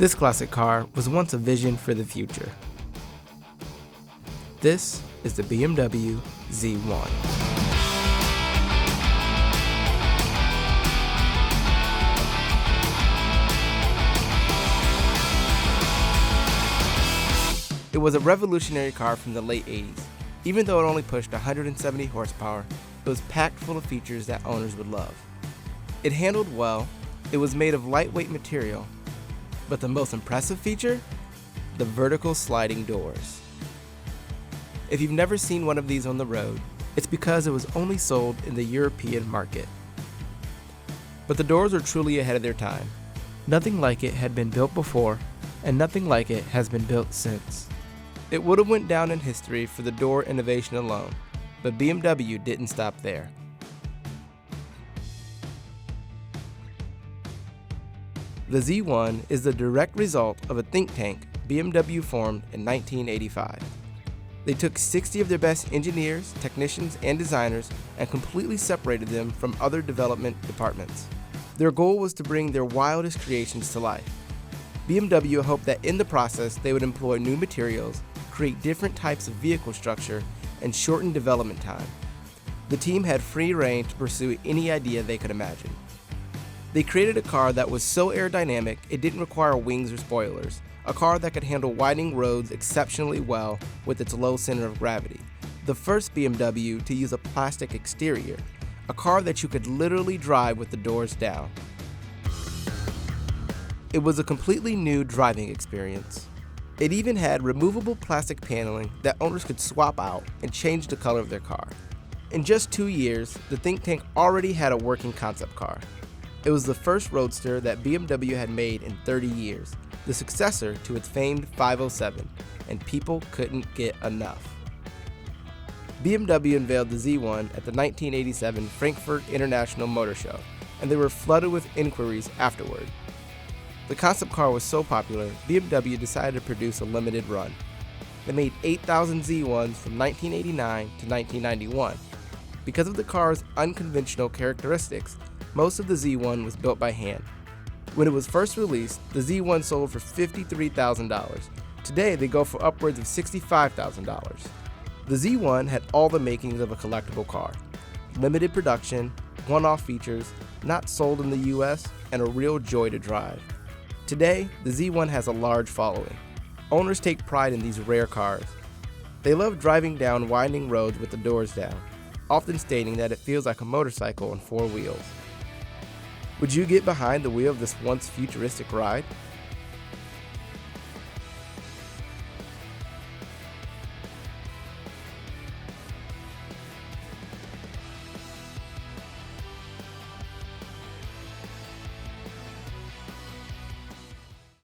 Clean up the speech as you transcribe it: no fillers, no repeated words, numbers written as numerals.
This classic car was once a vision for the future. This is the BMW Z1. It was a revolutionary car from the late 80s. Even though it only pushed 170 horsepower, it was packed full of features that owners would love. It handled well, it was made of lightweight material, but the most impressive feature? The vertical sliding doors. If you've never seen one of these on the road, it's because it was only sold in the European market. But the doors are truly ahead of their time. Nothing like it had been built before, and nothing like it has been built since. It would have went down in history for the door innovation alone, but BMW didn't stop there. The Z1 is the direct result of a think tank BMW formed in 1985. They took 60 of their best engineers, technicians, and designers and completely separated them from other development departments. Their goal was to bring their wildest creations to life. BMW hoped that in the process they would employ new materials, create different types of vehicle structure, and shorten development time. The team had free rein to pursue any idea they could imagine. They created a car that was so aerodynamic it didn't require wings or spoilers, a car that could handle winding roads exceptionally well with its low center of gravity. The first BMW to use a plastic exterior, a car that you could literally drive with the doors down. It was a completely new driving experience. It even had removable plastic paneling that owners could swap out and change the color of their car. In just 2 years, the think tank already had a working concept car. It was the first roadster that BMW had made in 30 years, the successor to its famed 507, and people couldn't get enough. BMW unveiled the Z1 at the 1987 Frankfurt International Motor Show, and they were flooded with inquiries afterward. The concept car was so popular, BMW decided to produce a limited run. They made 8,000 Z1s from 1989 to 1991. Because of the car's unconventional characteristics, most of the Z1 was built by hand. When it was first released, the Z1 sold for $53,000. Today, they go for upwards of $65,000. The Z1 had all the makings of a collectible car. Limited production, one-off features, not sold in the US, and a real joy to drive. Today, the Z1 has a large following. Owners take pride in these rare cars. They love driving down winding roads with the doors down, often stating that it feels like a motorcycle on 4 wheels. Would you get behind the wheel of this once futuristic ride?